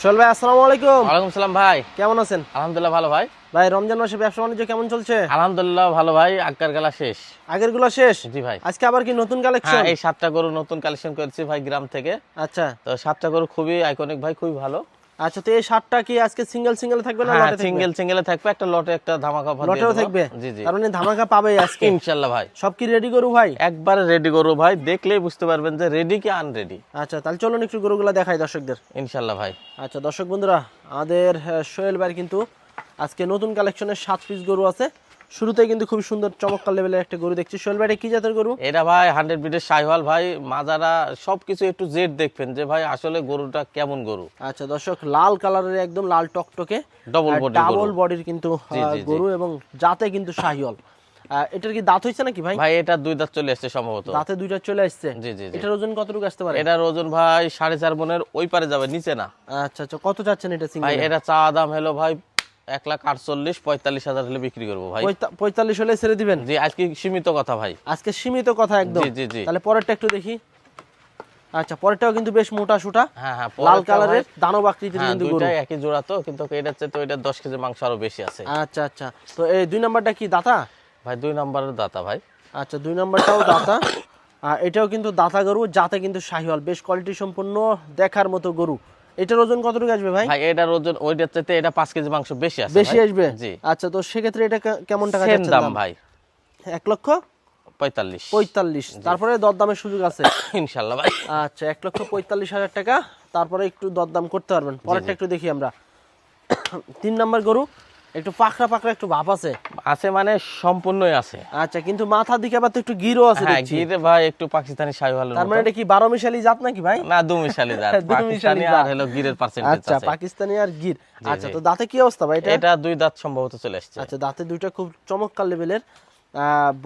সোহেল ভাই, আসসালামু আলাইকুম। ওয়ালাইকুম সালাম ভাই, কেমন আছেন? আলহামদুলিল্লাহ ভালো ভাই। ভাই, রমজান মাসে ব্যবসা বাণিজ্য কেমন চলছে? আলহামদুলিল্লাহ ভালো ভাই, আগের গেলা শেষ। আগের গুলো শেষ? জি ভাই। আজকে আবার কি নতুন হ্যাঁ, কালেকশন? এই 7টা গরু নতুন কালেকশন করেছি ভাই গ্রাম থেকে। আচ্ছা তো 7টা গরু খুবই আইকনিক ভাই, খুবই ভালো। আচ্ছা, তো এই শার্টটা কি আজকে সিঙ্গেল সিঙ্গেল থাকবে না হ্যাঁ, লটে থাকবে? সিঙ্গেলে থাকবে, একটা লটে একটা ধামাকা অফার দিয়ে লটেও দেব। থাকবে? জি জি, তার মানে ধামাকা পাবে আজকে ইনশাআল্লাহ ভাই। সব কি রেডি গরু ভাই? একবারে রেডি গরু ভাই, দেখলেই বুঝতে পারবেন যে রেডি কি আনরেডি। আচ্ছা, তাহলে চলুন একটু গরুগুলা দেখাই দর্শকদের। ইনশাআল্লাহ ভাই। আচ্ছা দর্শক বন্ধুরা, আমাদের সোহেল ভাই কিন্তু আজকে নতুন কালেকশনের 7 পিস গরু আছে। শুরুতেই কিন্তু খুব সুন্দর চমৎকার লেভেলের একটা গরু দেখছি। সোহেল ভাই, এটা কি জাতের গরু? এটা ভাই 100 বিটের শাহিওয়াল ভাই, মাজারা সবকিছু একটু জেড দেখবেন যে ভাই আসলে গরুটা কেমন গরু। আচ্ছা দর্শক, লাল কালারের একদম লাল টকটকে ডাবল বডির কিন্তু গরু এবং জাতে কিন্তু শাহিওয়াল। এটার কি দাঁত হইছে নাকি ভাই? ভাই এটা 2 দাঁত চলে আসছে সম্ভবত। দাঁতে দুইটা চলে আসছে। জি জি জি। এটার ওজন কতটুকু আসতে পারে? এটার ওজন ভাই 4.5 মনের, ওই পারে যাবে, নিচে না। আচ্ছা আচ্ছা, কত চাচ্ছেন এটা ভাই সিঙ্গেল? এটা চা দাম হলো ভাই 1,48,45,000 হলে বিক্রি করবো ভাই। 45 হলে ছেড়ে দিবেন? জি, আজকে সীমিত কথা ভাই। আজকে সীমিত কথা একদম। জি জি জি। তাহলে পরেরটা একটু দেখি। আচ্ছা, পরেরটাও কিন্তু বেশ মোটা সোটা, হ্যাঁ হ্যাঁ, লাল কালারের দানব আকৃতির হ্যাঁ, কিন্তু গরু। দুইটাই একই জোড়া তো, কিন্তু এটার চেয়ে তো এটা 10 কেজি মাংস আরো বেশি আছে। আচ্ছা আচ্ছা, তো এই 2 নাম্বারটা কি দাতা? ভাই 2 নম্বরের দাতা ভাই। আচ্ছা, 2 নাম্বারটাও দাতা। এটাও কিন্তু দাতা গরু, যাতে কিন্তু শাহিওয়াল, বেশ কোয়ালিটি সম্পন্ন দেখার মতো গরু। এটার ওজন কতটুকু আসবে ভাই? ভাই এটার ওজন ওইটার চেয়ে এটা 5 কেজি মাংস বেশি আছে। বেশি আসবে? জি। আচ্ছা, তো সেক্ষেত্রে এটা কেমন টাকা সেম যাচ্ছে দাম ভাই? 1,45,000। তারপরে দরদামের সুযোগ আছে ইনশাআল্লাহ ভাই। আচ্ছা, 1,45,000 টাকা, তারপরে একটু দরদাম করতে পারবেন। পরেরটা একটু দেখি আমরা। 3 নাম্বার গরু, একটু পাকড়া পাকড়া একটু ভাব আছে। আছে মানে সম্পূর্ণই আছে। আচ্ছা, কিন্তু মাথার দিকে আবার তো একটু গিরও আছে হ্যাঁ, দেখছি। গিরে ভাই একটু পাকিস্তানি শাহিওয়ালের তার মতো। মানে এটা কি 12 মিশালি জাত নাকি ভাই? না, 2 মিশালি জাত। দুই মিশালি পাকিস্তানি জাত। আর হলো গিরের পার্সেন্টেজ আচ্ছা, আছে। পাকিস্তানি আর গির। আচ্ছা, জি। তো দাঁতে কি অবস্থা ভাই এটা? এটা 2 দাঁত সম্ভবত চলে আসছে। আচ্ছা, দাঁতে দুইটা খুব চমৎকার লেভেলের।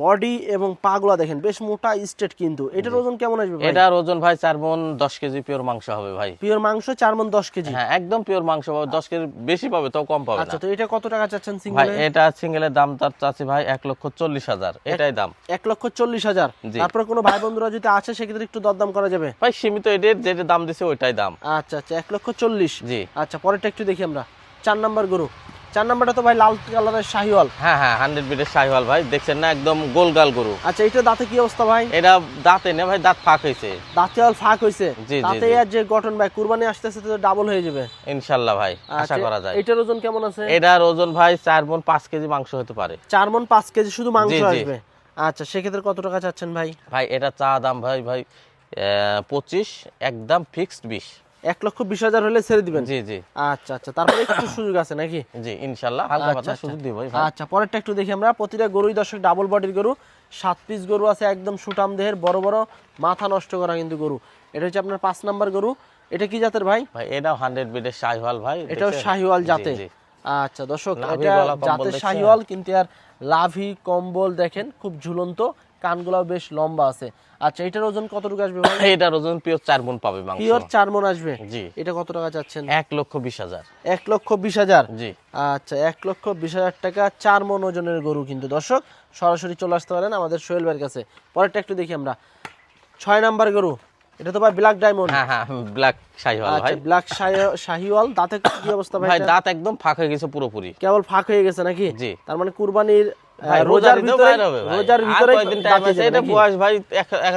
বডি এবং পাগুলা দেখেন বেশ মোটা স্ট্রেট, কিন্তু এটার ওজন কেমন আসবে ভাই? এটার ওজন ভাই 4 মণ 10 কেজি পিওর মাংস হবে ভাই। পিওর মাংস 4 মণ 10 কেজি? হ্যাঁ, একদম পিওর মাংস পাবে, 10 কেজি বেশি পাবে, তাও কম পাবে না। আচ্ছা, তো এটা কত টাকা চাচ্ছেন ভাই সিঙ্গেলে? এটা সিঙ্গেলের দাম তার চাচ্ছি ভাই 1,40,000, এটাই দাম। 1,40,000। জি। তারপরে কোনো ভাই বন্ধুরা যদি আসে সেক্ষেত্রে একটু দরদাম করা যাবে? ভাই সীমিত, এটার যেটা দাম দিছে ওইটাই দাম। আচ্ছা আচ্ছা, 1,40,000। জি। আচ্ছা, পরেরটা একটু দেখি আমরা। 4 নাম্বার গরু। 4 নাম্বারটা তো ভাই লাল কালারের শাহিওয়াল। হ্যাঁ হ্যাঁ, 100 বিটের শাহিওয়াল ভাই, দেখছেন না একদম গোলগাল গরু। আচ্ছা, এটা দাঁতে কি অবস্থা ভাই? এটা দাঁতে না ভাই, দাঁত ফাঁক হয়েছে। দাঁতে আর ফাঁক হইছে? জি, জি, তাতে জি। আর যে গঠন ভাই, কুরবানি আসতেছে তো ডাবল হয়ে যাবে ইনশাআল্লাহ ভাই, আশা আচ্ছা, করা যায়। এটার ওজন কেমন আছে? এটার ওজন ভাই 4 মণ 5 কেজি মাংস হতে পারে। 4 মণ 5 কেজি শুধু মাংস জি, জি। আসবে? আচ্ছা, সেক্ষেত্রে কত টাকা চাচ্ছেন ভাই? ভাই এটা চা দাম ভাই 25, একদম ফিক্সড 20। 1,20,000 হলে ছেড়ে দিবেন? জি জি আচ্ছা আচ্ছা, তারপরে একটু সুযোগ আছে নাকি? জি, ইনশাআল্লাহ হালকা আচ্ছা, পাতলা আচ্ছা। সুযোগ দিব ভাই। আচ্ছা, পরেরটা একটু দেখি আমরা। প্রতিটা গরুই দর্শক ডাবল বডির গরু, 7 পিস গরু আছে, একদম সুটাম দেহের, বড় বড়, মাথা নষ্ট করা কিন্তু গরু। এটা হচ্ছে আপনার 5 নাম্বার গরু। এটা কি জাতের ভাই? ভাই এটাও 100 বিটের শাহিওয়াল ভাই, এটাও দেখছেন? শাহিওয়াল জি, জাতে? জি। আচ্ছা দর্শক, লাভি এটা গলা কম্বল জাতের দেখছেন? শাহিওয়াল, কিন্তু আর লাভি কম্বল দেখেন খুব ঝুলন্ত, কানগুলাও বেশ লম্বা আছে। আচ্ছা, এটার ওজন কতটুকু আসবে ভাই? এটার ওজন পিওর 4 মণ পাবে মাংস। পিওর 4 মণ আসবে? জি। এটা কত টাকা চাচ্ছেন? 1,20,000। 1,20,000? জি। আচ্ছা, 1,20,000 টাকা 4 মণ ওজনের গরু কিন্তু দর্শক, সরাসরি চলে আসতে পারেন আমাদের সোহেল ভাইয়ের কাছে। পরেরটা একটু দেখি আমরা। 6 নাম্বার গরু। এটা তো ভাই ব্ল্যাক ডায়মন্ড? হ্যাঁ হ্যাঁ, ব্ল্যাক শাহিওয়াল ভাই। আচ্ছা, ব্ল্যাক শাহিওয়াল। দাঁতে কি অবস্থা ভাই? ভাই এটা দাঁত একদম ফাঁক হয়ে গেছে পুরোপুরি। কেবল ফাঁক হয়ে গেছে নাকি? জি। তার মানে কুরবানির ভাই রোজার ভিতরে, রোজার ভিতরে কয়েকদিন টাইম আছে, এটা বয়স ভাই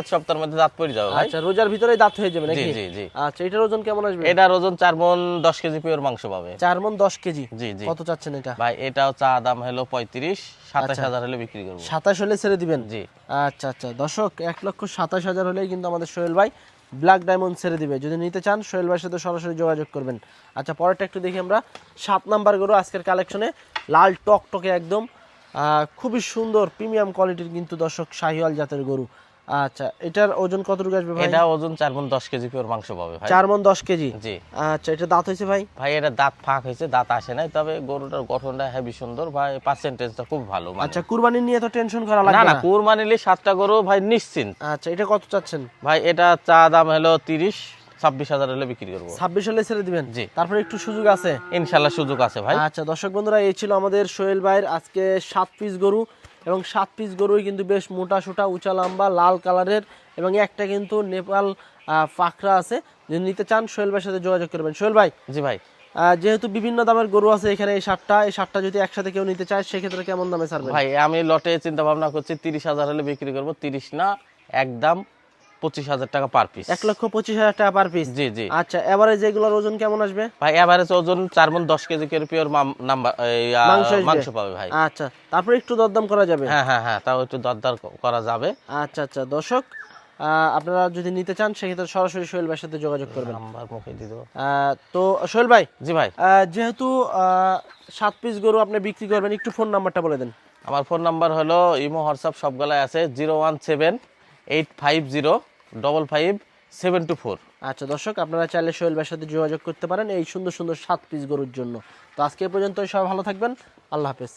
এক সপ্তাহের মধ্যে দাঁত পড়ে যাবে ভাই। আচ্ছা, রোজার ভিতরে দাঁত হয়ে যাবে নাকি? জি জি জি। আচ্ছা, এটার ওজন কেমন আসবে? এটার ওজন 4 মণ 10 কেজি পিওর মাংস পাবে। 4 মণ 10 কেজি? জি জি। কত চাচ্ছেন এটা? ভাই এটাও চা দাম হলো 35, 27,000 হলে বিক্রি করব। 27 হলে ছেড়ে দিবেন? জি। আচ্ছা আচ্ছা দর্শক, 1,27,000 হলেই কিন্তু আমাদের সোহেল ভাই ব্ল্যাক ডায়মন্ড ছেড়ে দিবে। যদি নিতে চান সোহেল ভাইয়ের সাথে সরাসরি যোগাযোগ করবেন। আচ্ছা, পরেরটা একটু দেখি আমরা। 7 নাম্বার গরু আজকের কালেকশনে, লাল টকটকে একদম, খুবই সুন্দর প্রিমিয়াম কোয়ালিটির কিন্তু দর্শক শাহিওয়াল জাতের গরু। আচ্ছা, এটার ওজন কতটুকু আসবে ভাই? এটা ওজন 4 মণ 10 কেজি পিওর মাংস পাবে ভাই। 4 মণ 10 কেজি? জি। আচ্ছা, এটা দাঁত হয়েছে ভাই? ভাই এটা দাঁত ফাঁক হয়েছে, দাঁত আসে নাই, তবে গরুটার গঠনটা হেভি সুন্দর ভাই, পার্সেন্টেজটা খুব ভালো মানে। আচ্ছা, কুরবানি নিয়ে তো টেনশন করা না লাগবে না, না? কুরবানি নিলে 7টা গরু ভাই নিশ্চিন্ত। আচ্ছা, এটা কত চাচ্ছেন? ভাই এটা চা দাম হলো 30, 26,000 হলে বিক্রি করবো। 26 হলে ছেড়ে দিবেন? জি। তারপরে একটু সুযোগ আছে? ইনশাআল্লাহ সুযোগ আছে ভাই। আচ্ছা দর্শক বন্ধুরা, এই ছিল আমাদের সোহেল ভাইয়ের আজকে 7 পিস গরু, এবং 7 পিস গরুই কিন্তু বেশ মোটা সোটা, উঁচা লম্বা, লাল কালারের, এবং একটা কিন্তু নেপাল পাখরা আছে। যদি নিতে চান সোহেল ভাইয়ের সাথে যোগাযোগ করবেন। সোহেল ভাই, জি ভাই। যেহেতু বিভিন্ন দামের গরু আছে এখানে, এই সাতটা যদি একসাথে কেউ নিতে চায় সেক্ষেত্রে কেমন দামে ছাড়বেন? ভাই আমি লটে চিন্তা ভাবনা করছি 30,000 হলে বিক্রি করবো, 30 না একদম 25,000 টাকা পার পিস। 1,25,000 টাকা পার পিস। জি জি। আচ্ছা, এভারেজ এগুলোর ওজন কেমন আসবে? ভাই এভারেজ ওজন 4 মণ 10 কেজি করে পিওর নাম্বার মাংস পাবে ভাই। আচ্ছা, তারপরে একটু দরদাম করা যাবে? হ্যাঁ হ্যাঁ হ্যাঁ, তাও একটু দরদার করা যাবে। আচ্ছা আচ্ছা, দর্শক আপনারা যদি নিতে চান সেক্ষেত্রে সরাসরি সোহেল ভাইয়ের সাথে যোগাযোগ করবেন। নাম্বার মুখে দিয়ে দেবো। তো সোহেল ভাই, জি ভাই। যেহেতু 7 পিস গরু আপনি বিক্রি করবেন, একটু ফোন নাম্বারটা বলে দেন। আমার ফোন নাম্বার হলো ইমো হোয়াটসঅ্যাপ সবগুলাই আছে, 017-850-55724। আচ্ছা দর্শক, আপনারা চাইলে সোহেল ভাইয়ের সাথে যোগাযোগ করতে পারেন এই সুন্দর সুন্দর 7 পিস গরুর জন্য। তো আজকে এ পর্যন্তই, সবাই ভালো থাকবেন, আল্লাহ হাফেজ।